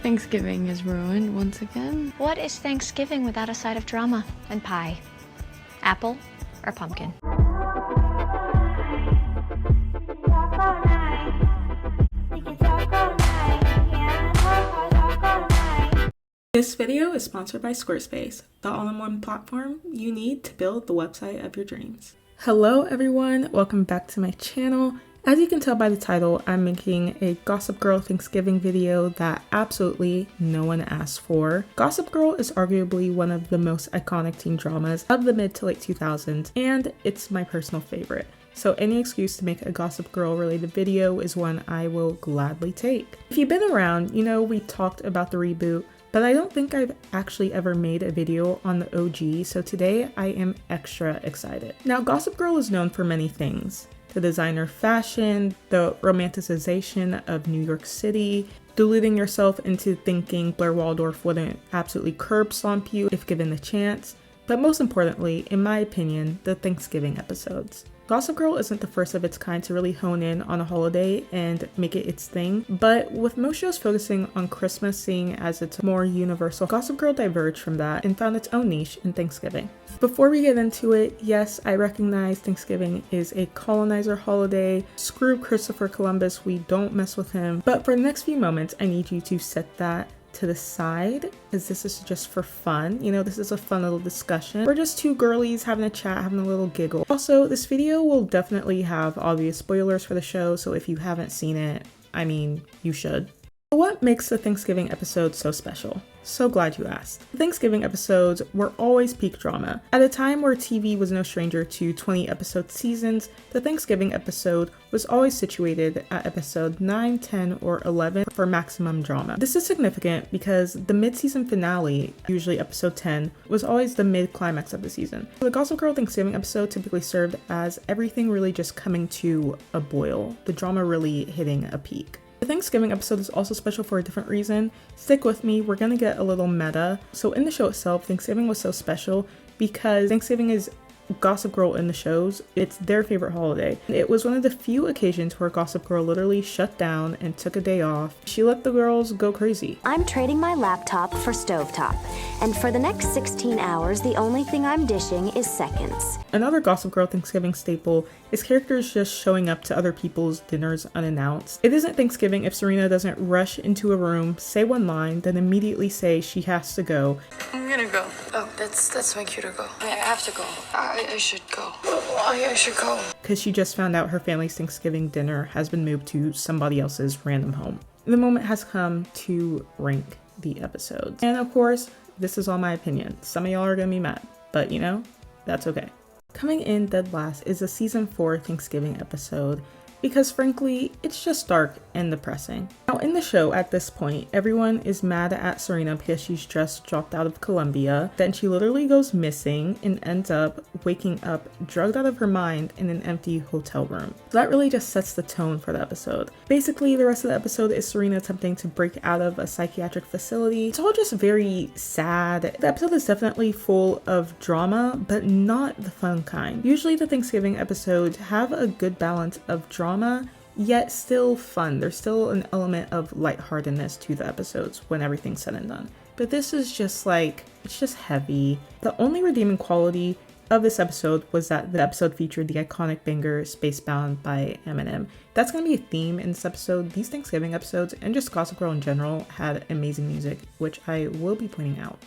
Thanksgiving is ruined once again. What is Thanksgiving without a side of drama and pie? Apple or pumpkin? This video is sponsored by Squarespace, the all-in-one platform you need to build the website of your dreams. Hello everyone, welcome back to my channel. As you can tell by the title, I'm making a Gossip Girl Thanksgiving video that absolutely no one asked for. Gossip Girl is arguably one of the most iconic teen dramas of the mid to late 2000s, and it's my personal favorite. So any excuse to make a Gossip Girl related video is one I will gladly take. If you've been around, you know we talked about the reboot, but I don't think I've actually ever made a video on the OG, so today I am extra excited. Now, Gossip Girl is known for many things. The designer fashion, the romanticization of New York City, deluding yourself into thinking Blair Waldorf wouldn't absolutely curb stomp you if given the chance, but most importantly, in my opinion, the Thanksgiving episodes. Gossip Girl isn't the first of its kind to really hone in on a holiday and make it its thing, but with most shows focusing on Christmas seeing as its more universal, Gossip Girl diverged from that and found its own niche in Thanksgiving. Before we get into it, yes, I recognize Thanksgiving is a colonizer holiday. Screw Christopher Columbus, we don't mess with him. But for the next few moments, I need you to set that to the side, as this is just for fun. You know, this is a fun little discussion. We're just two girlies having a chat, having a little giggle. Also, this video will definitely have obvious spoilers for the show, so if you haven't seen it, I mean, you should. What makes the Thanksgiving episode so special? So glad you asked. The Thanksgiving episodes were always peak drama. At a time where TV was no stranger to 20-episode seasons, the Thanksgiving episode was always situated at episode 9, 10, or 11 for maximum drama. This is significant because the mid-season finale, usually episode 10, was always the mid-climax of the season. The Gossip Girl Thanksgiving episode typically served as everything really just coming to a boil, the drama really hitting a peak. The Thanksgiving episode is also special for a different reason. Stick with me, we're gonna get a little meta. So in the show itself, Thanksgiving was so special because Thanksgiving is Gossip Girl in the shows. It's their favorite holiday. It was one of the few occasions where Gossip Girl literally shut down and took a day off. She let the girls go crazy. I'm trading my laptop for stovetop, and for the next 16 hours, the only thing I'm dishing is seconds. Another Gossip Girl Thanksgiving staple is characters just showing up to other people's dinners unannounced. It isn't Thanksgiving if Serena doesn't rush into a room, say one line, then immediately say she has to go. I'm gonna go. Oh, that's my cue to go. I have to go. I should go. I should go. Because she just found out her family's Thanksgiving dinner has been moved to somebody else's random home. The moment has come to rank the episodes. And of course, this is all my opinion. Some of y'all are gonna be mad, but you know, that's okay. Coming in dead last is a season 4 Thanksgiving episode because frankly, it's just dark and depressing. Now in the show at this point, everyone is mad at Serena because she's just dropped out of Columbia. Then she literally goes missing and ends up waking up drugged out of her mind in an empty hotel room. So that really just sets the tone for the episode. Basically, the rest of the episode is Serena attempting to break out of a psychiatric facility. It's all just very sad. The episode is definitely full of drama, but not the fun kind. Usually the Thanksgiving episodes have a good balance of drama, yet still fun. There's still an element of lightheartedness to the episodes when everything's said and done. But this is just like, it's just heavy. The only redeeming quality of this episode was that the episode featured the iconic banger Spacebound by Eminem. That's gonna be a theme in this episode. These Thanksgiving episodes and just Gossip Girl in general had amazing music, which I will be pointing out.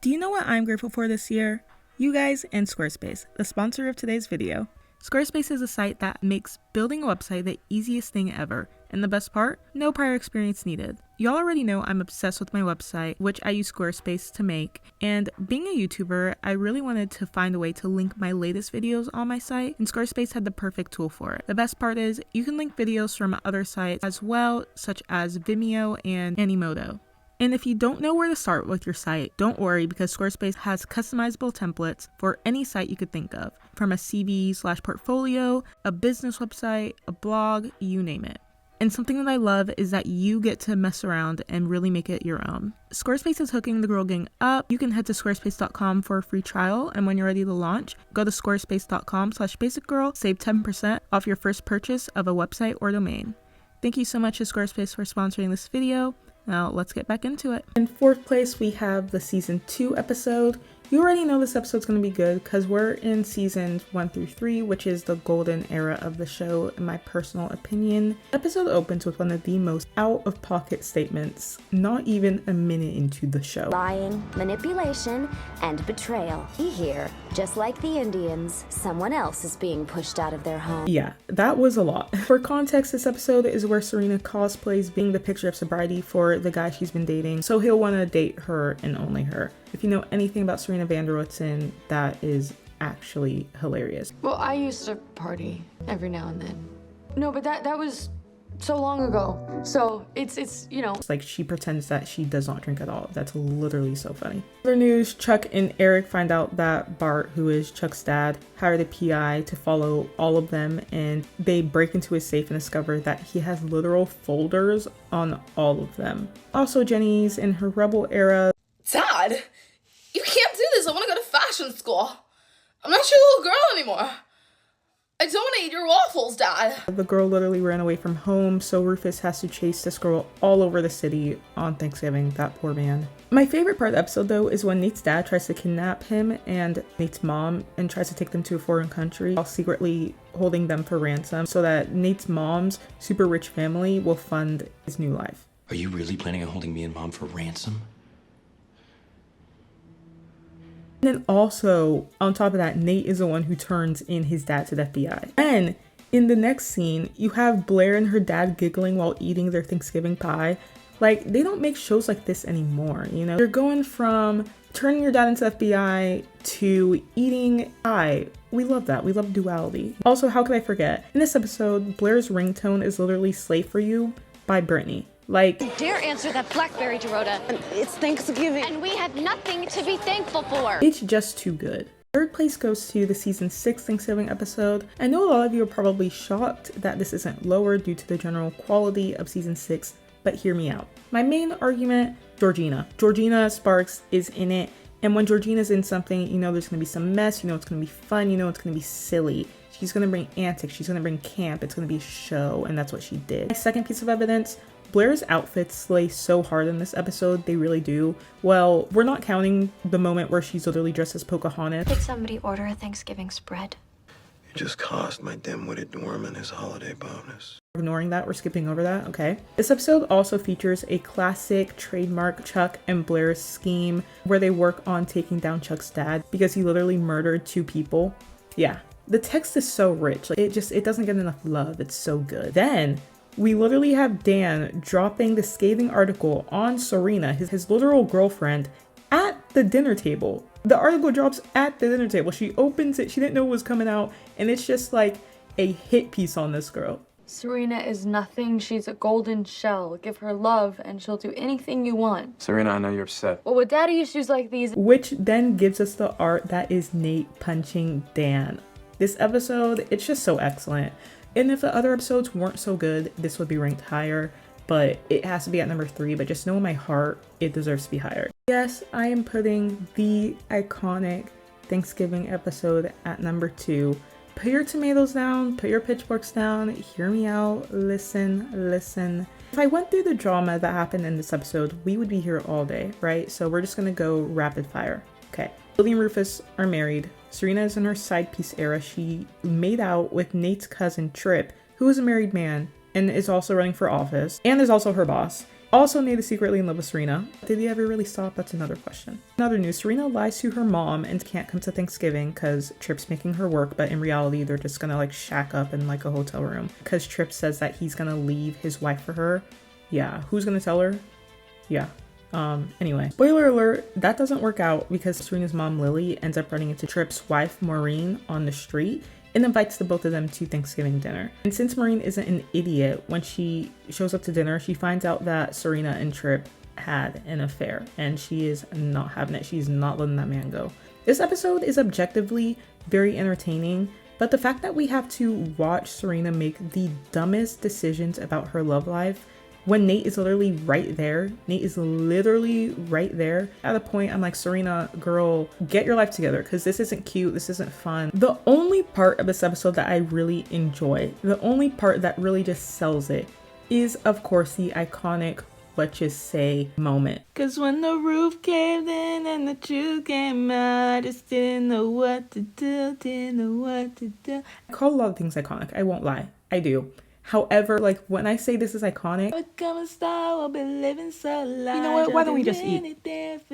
Do you know what I'm grateful for this year? You guys and Squarespace, the sponsor of today's video. Squarespace is a site that makes building a website the easiest thing ever, and the best part? No prior experience needed. Y'all already know I'm obsessed with my website, which I use Squarespace to make, and being a YouTuber, I really wanted to find a way to link my latest videos on my site, and Squarespace had the perfect tool for it. The best part is, you can link videos from other sites as well, such as Vimeo and Animoto. And if you don't know where to start with your site, don't worry because Squarespace has customizable templates for any site you could think of, from a CV/portfolio, a business website, a blog, you name it. And something that I love is that you get to mess around and really make it your own. Squarespace is hooking the Girl Gang up. You can head to squarespace.com for a free trial, and when you're ready to launch, go to squarespace.com/basicgirl, save 10% off your first purchase of a website or domain. Thank you so much to Squarespace for sponsoring this video. Now let's get back into it. In fourth place, we have the season 2 episode. You already know this episode's going to be good because we're in seasons 1 through 3, which is the golden era of the show, in my personal opinion. The episode opens with one of the most out-of-pocket statements, not even a minute into the show. Lying, manipulation, and betrayal. Here, just like the Indians, someone else is being pushed out of their home. Yeah, that was a lot. For context, this episode is where Serena cosplays being the picture of sobriety for the guy she's been dating, so he'll want to date her and only her. If you know anything about Serena van der Woodsen, that is actually hilarious. Well, I used to party every now and then. No, but that was so long ago. So it's you know. It's like she pretends that she does not drink at all. That's literally so funny. Other news, Chuck and Eric find out that Bart, who is Chuck's dad, hired a PI to follow all of them, and they break into his safe and discover that he has literal folders on all of them. Also, Jenny's in her rebel era. Dad, you can't do this. I want to go to fashion school. I'm not your little girl anymore. I don't want to eat your waffles, Dad. The girl literally ran away from home, so Rufus has to chase this girl all over the city on Thanksgiving. That poor man. My favorite part of the episode, though, is when Nate's dad tries to kidnap him and Nate's mom and tries to take them to a foreign country while secretly holding them for ransom so that Nate's mom's super rich family will fund his new life. Are you really planning on holding me and Mom for ransom? And then also, on top of that, Nate is the one who turns in his dad to the FBI. And in the next scene, you have Blair and her dad giggling while eating their Thanksgiving pie. Like, they don't make shows like this anymore, you know? You're going from turning your dad into the FBI to eating pie. We love that. We love duality. Also, how could I forget? In this episode, Blair's ringtone is literally Slave for You by Britney. Like, Dare answer that Blackberry, Dorota. It's Thanksgiving. And we have nothing to be thankful for. it's just too good. Third place goes to the season 6 Thanksgiving episode. I know a lot of you are probably shocked that this isn't lower due to the general quality of season 6, but hear me out. My main argument, Georgina. Georgina Sparks is in it, and when Georgina's in something, you know there's gonna be some mess, you know it's gonna be fun, you know it's gonna be silly. She's gonna bring antics, she's gonna bring camp, it's gonna be a show, and that's what she did. My second piece of evidence, Blair's outfits slay so hard in this episode, they really do. Well, we're not counting the moment where she's literally dressed as Pocahontas. Did somebody order a Thanksgiving spread? You just cost my dim-witted Norman his holiday bonus. Ignoring that, we're skipping over that, okay. This episode also features a classic trademark Chuck and Blair scheme where they work on taking down Chuck's dad because he literally murdered 2 people. Yeah, the text is so rich, like it doesn't get enough love, it's so good. Then we literally have Dan dropping the scathing article on Serena, his literal girlfriend, at the dinner table. The article drops at the dinner table. She opens it, she didn't know it was coming out, and it's just like a hit piece on this girl. Serena is nothing. She's a golden shell. Give her love and she'll do anything you want. Serena, I know you're upset. Well, with daddy issues like these, Which then gives us the art that is Nate punching Dan. This episode, it's just so excellent. And if the other episodes weren't so good, this would be ranked higher, but it has to be at number 3, but just know in my heart, it deserves to be higher. Yes, I am putting the iconic Thanksgiving episode at number 2. Put your tomatoes down, put your pitchforks down, hear me out, listen. If I went through the drama that happened in this episode, we would be here all day, right? So we're just gonna go rapid fire. Okay. Lily and Rufus are married. Serena is in her side piece era. She made out with Nate's cousin Trip, who is a married man and is also running for office and is also her boss. Also, Nate is secretly in love with Serena. Did he ever really stop? That's another question. In other news, Serena lies to her mom and can't come to Thanksgiving because Trip's making her work, but in reality, they're just gonna like shack up in like a hotel room because Trip says that he's gonna leave his wife for her. Yeah, who's gonna tell her? Yeah. Anyway, spoiler alert, that doesn't work out because Serena's mom, Lily, ends up running into Trip's wife, Maureen, on the street and invites the both of them to Thanksgiving dinner. And since Maureen isn't an idiot, when she shows up to dinner, she finds out that Serena and Trip had an affair and she is not having it. She's not letting that man go. This episode is objectively very entertaining, but the fact that we have to watch Serena make the dumbest decisions about her love life when Nate is literally right there. Nate is literally right there. At a point, I'm like, Serena, girl, get your life together because this isn't cute. This isn't fun. The only part of this episode that I really enjoy, the only part that really just sells it is, of course, the iconic what you say moment. Cause when the roof caved in and the truth came out, I just didn't know what to do, I call a lot of things iconic, I won't lie, I do. However, like when I say this is iconic, become a star, I'll be living so life. You know what, why don't we just eat?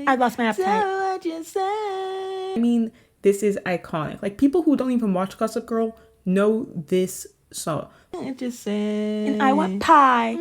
I lost my appetite. I mean, this is iconic. Like people who don't even watch Gossip Girl know this song. And I want pie.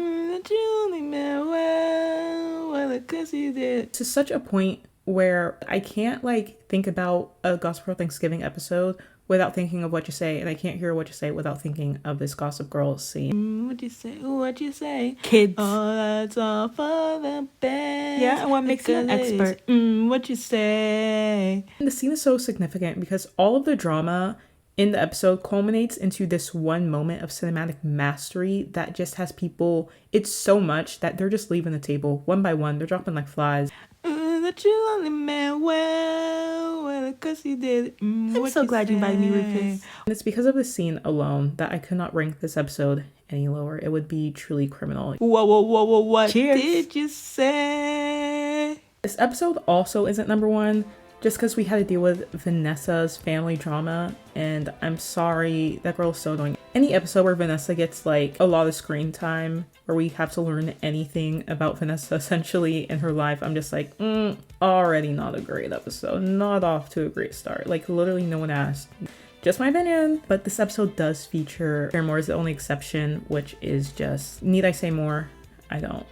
To such a point where I can't like think about a Gossip Girl Thanksgiving episode without thinking of What You Say, and I can't hear What You Say without thinking of this Gossip Girl scene. What you say? What you say? Kids. Oh, that's all for the best. Yeah, and what makes you an expert? What you say? And the scene is so significant because all of the drama in the episode culminates into this one moment of cinematic mastery that just has people, it's so much that they're just leaving the table one by one. They're dropping like flies. That you only meant well, cause you did. I'm so glad you invited me, Rufus. And it's because of the scene alone that I could not rank this episode any lower. It would be truly criminal. Whoa, what did you say? This episode also isn't number one just because we had to deal with Vanessa's family drama, and I'm sorry, that girl's so annoying. Any episode where Vanessa gets like a lot of screen time, where we have to learn anything about Vanessa essentially in her life, I'm just like, already not a great episode. Not off to a great start. Like literally no one asked. Just my opinion. But this episode does feature Paramore is the only exception, which is just, need I say more? I don't.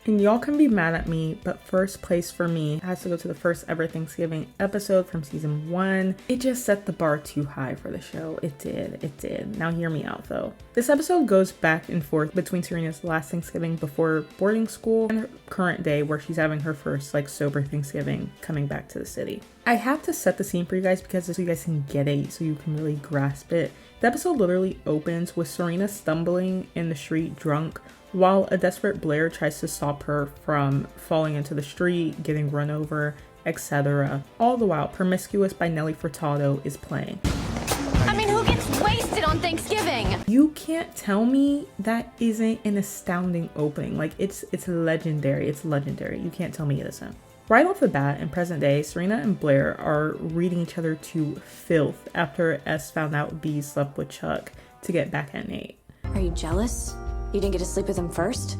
And y'all can be mad at me, but first place for me has to go to the first ever Thanksgiving episode from season 1. It just set the bar too high for the show. It did. Now hear me out though. This episode goes back and forth between Serena's last Thanksgiving before boarding school and her current day where she's having her first like sober Thanksgiving coming back to the city. I have to set the scene for you guys because so you guys can get it, so you can really grasp it. The episode literally opens with Serena stumbling in the street drunk, while a desperate Blair tries to stop her from falling into the street, getting run over, etc. All the while, Promiscuous by Nelly Furtado is playing. I mean, who gets wasted on Thanksgiving? You can't tell me that isn't an astounding opening. Like, it's legendary. It's legendary. You can't tell me it isn't. Right off the bat, in present day, Serena and Blair are reading each other to filth after S found out B slept with Chuck to get back at Nate. Are you jealous? You didn't get to sleep with him first?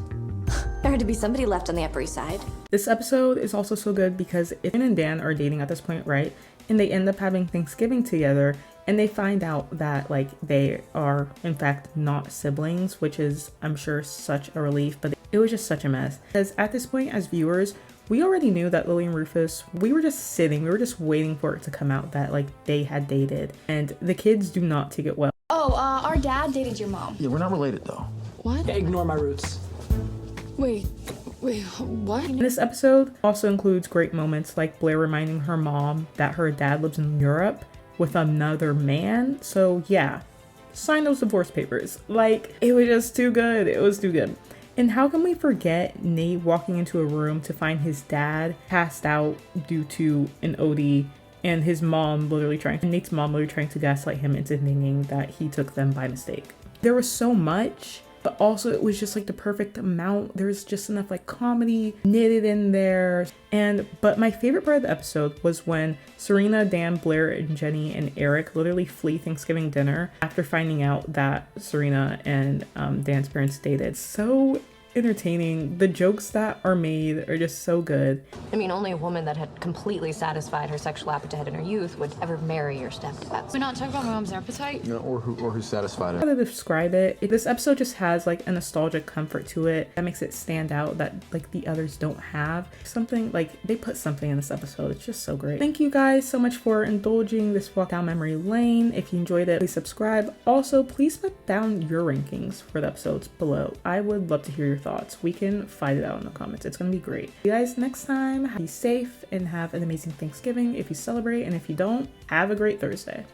There had to be somebody left on the Upper East Side. This episode is also so good because Finn and Dan are dating at this point, right? And they end up having Thanksgiving together, and they find out that like they are in fact not siblings, which is, I'm sure, such a relief, but it was just such a mess. Because at this point as viewers, we already knew that Lily and Rufus, we were just waiting for it to come out that like they had dated, and the kids do not take it well. Oh, our dad dated your mom. Yeah, we're not related though. What? Yeah, ignore my roots. Wait, what? And this episode also includes great moments like Blair reminding her mom that her dad lives in Europe with another man. So yeah, sign those divorce papers. Like, it was just too good. It was too good. And how can we forget Nate walking into a room to find his dad passed out due to an OD, and Nate's mom literally trying to gaslight him into thinking that he took them by mistake. There was so much, but also it was just like the perfect amount. There was just enough like comedy knitted in there. But my favorite part of the episode was when Serena, Dan, Blair, and Jenny and Eric literally flee Thanksgiving dinner after finding out that Serena and Dan's parents dated. So entertaining. The jokes that are made are just so good. I mean, only a woman that had completely satisfied her sexual appetite in her youth would ever marry your stepdad. We're not talking about my mom's appetite? You know, or who satisfied it. How to describe it? This episode just has like a nostalgic comfort to it that makes it stand out that like the others don't have. Something like they put something in this episode. It's just so great. Thank you guys so much for indulging this walk down memory lane. If you enjoyed it, please subscribe. Also, please put down your rankings for the episodes below. I would love to hear your thoughts. We can fight it out in the comments. It's gonna be great. See you guys next time. Be safe and have an amazing Thanksgiving if you celebrate, and if you don't, have a great Thursday.